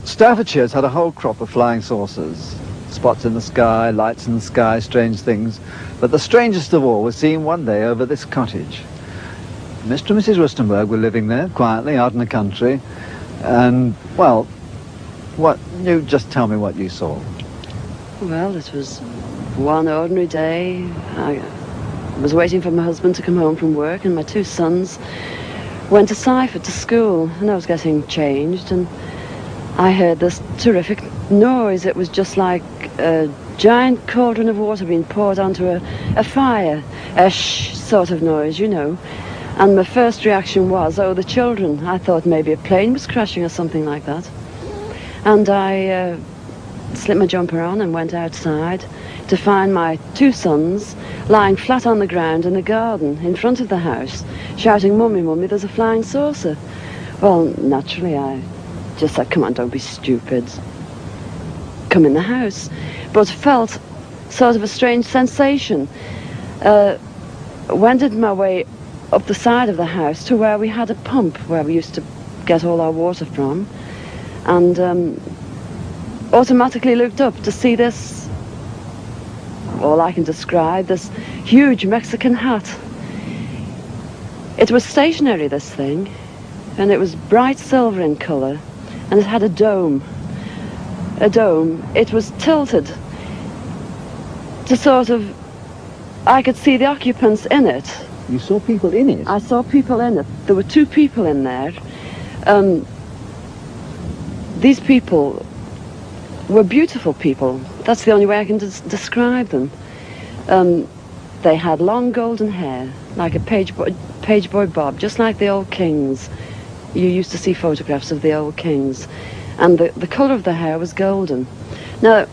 Staffordshire's had a whole crop of flying saucers. Spots in the sky, lights in the sky, strange things. But the strangest of all was seen one day over this cottage. Mr. and Mrs. Rustenberg were living there, quietly, out in the country. And, well, you just tell me what you saw. Well, it was one ordinary day. I was waiting for my husband to come home from work, and my two sons went to Seifert to school, and I was getting changed, and I heard this terrific noise. It was just like a giant cauldron of water being poured onto a fire, a shh sort of noise, you know. And my first reaction was, oh, the children. I thought maybe a plane was crashing or something like that. And I slipped my jumper on and went outside to find my two sons lying flat on the ground in the garden in front of the house, shouting, "Mummy, Mummy, there's a flying saucer." Well, naturally, I just said, "Come on, don't be stupid. Come in the house." But felt sort of a strange sensation. Wended my way up the side of the house to where we had a pump where we used to get all our water from, and automatically looked up to see this, all I can describe, this huge Mexican hat. It was stationary, this thing, and it was bright silver in colour, and it had a dome. It was tilted to sort of, I could see the occupants in it. You saw people in it? I saw people in it. There were two people in there. These people were beautiful people. That's the only way I can describe them. They had long golden hair, like a page boy bob, just like the old kings. You used to see photographs of the old kings. And the colour of the hair was golden. Now,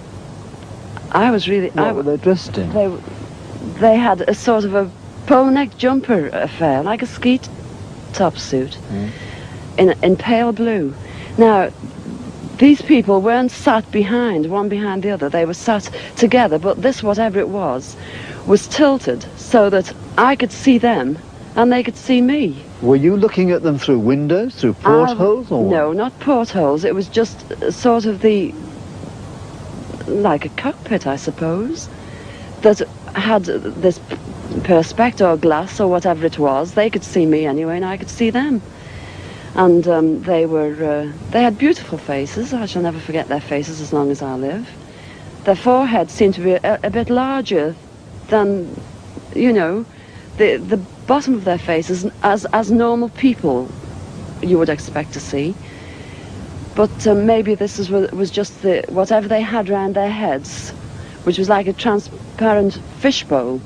I was really... What were they dressed in? They had a sort of a polo-neck jumper affair, like a ski top suit, in pale blue. Now, these people weren't sat behind, one behind the other. They were sat together, but this, whatever it was tilted so that I could see them and they could see me. Were you looking at them through windows, through portholes, or...? No, not portholes. It was just sort of like a cockpit, I suppose, that had this perspex or glass or whatever it was. They could see me anyway, and I could see them. And they had beautiful faces. I shall never forget their faces as long as I live. Their foreheads seemed to be a bit larger than, you know, the bottom of their faces as normal people you would expect to see. But maybe this was just whatever they had round their heads, which was like a transparent fishbowl.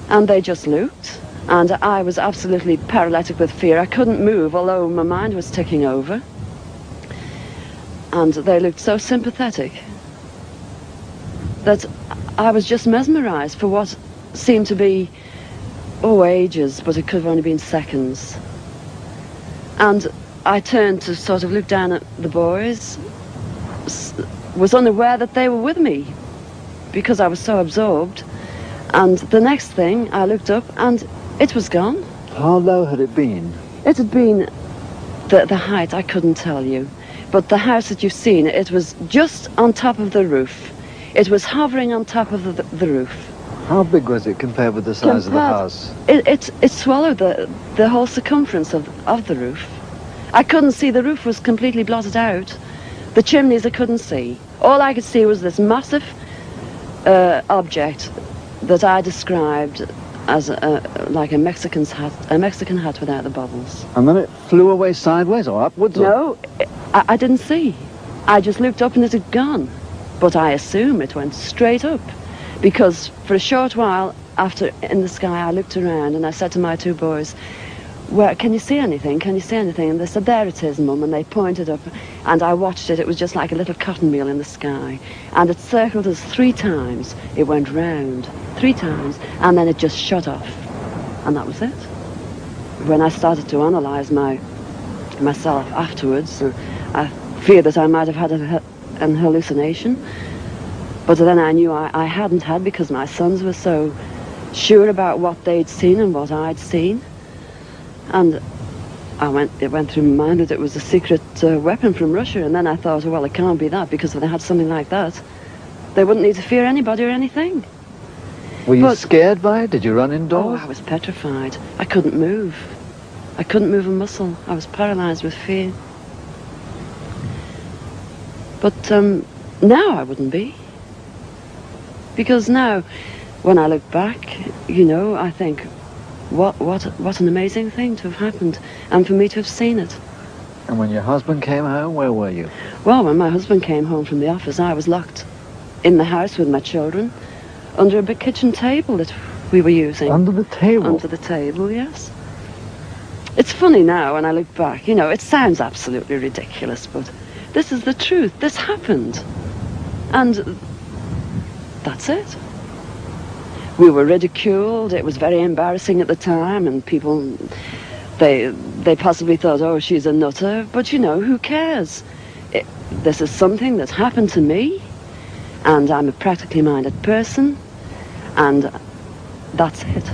And they just looked, and I was absolutely paralytic with fear. I couldn't move, although my mind was ticking over. And they looked so sympathetic that I was just mesmerized for what seemed to be, ages, but it could have only been seconds. And I turned to sort of look down at the boys, was unaware that they were with me because I was so absorbed. And the next thing, I looked up and it was gone. How low had it been? It had been the height, I couldn't tell you. But the house that you've seen, it was just on top of the roof. It was hovering on top of the roof. How big was it compared with the size of the house? It swallowed the whole circumference of the roof. I couldn't see. The roof was completely blotted out. The chimneys I couldn't see. All I could see was this massive object that I described as like a Mexican hat without the bubbles. And then it flew away sideways or upwards? No, I didn't see. I just looked up and it had gone. But I assume it went straight up, because for a short while after in the sky I looked around and I said to my two boys, "Where can you see anything? Can you see anything?" And they said, "There it is, Mum," and they pointed up, and I watched it. It was just like a little cotton reel in the sky, and it circled us 3 times. It went round 3 times, and then it just shut off, and that was it. When I started to analyse myself afterwards, I feared that I might have had an hallucination, but then I knew I hadn't had, because my sons were so sure about what they'd seen and what I'd seen. And it went through my mind that it was a secret weapon from Russia, and then I thought, well, it can't be that, because if they had something like that, they wouldn't need to fear anybody or anything. Were you scared by it? Did you run Oh, indoors? I was petrified. I couldn't move. I couldn't move a muscle. I was paralyzed with fear. But now I wouldn't be. Because now, when I look back, you know, I think, what an amazing thing to have happened, and for me to have seen it. And when your husband came home, where were you? Well, when my husband came home from the office, I was locked in the house with my children, under a big kitchen table that we were using. Under the table? Under the table, yes. It's funny now when I look back, you know, it sounds absolutely ridiculous, but this is the truth. This happened. And that's it. We were ridiculed. It was very embarrassing at the time, and people, they possibly thought, oh, she's a nutter. But, you know, who cares? This is something that happened to me, and I'm a practically minded person, and that's it.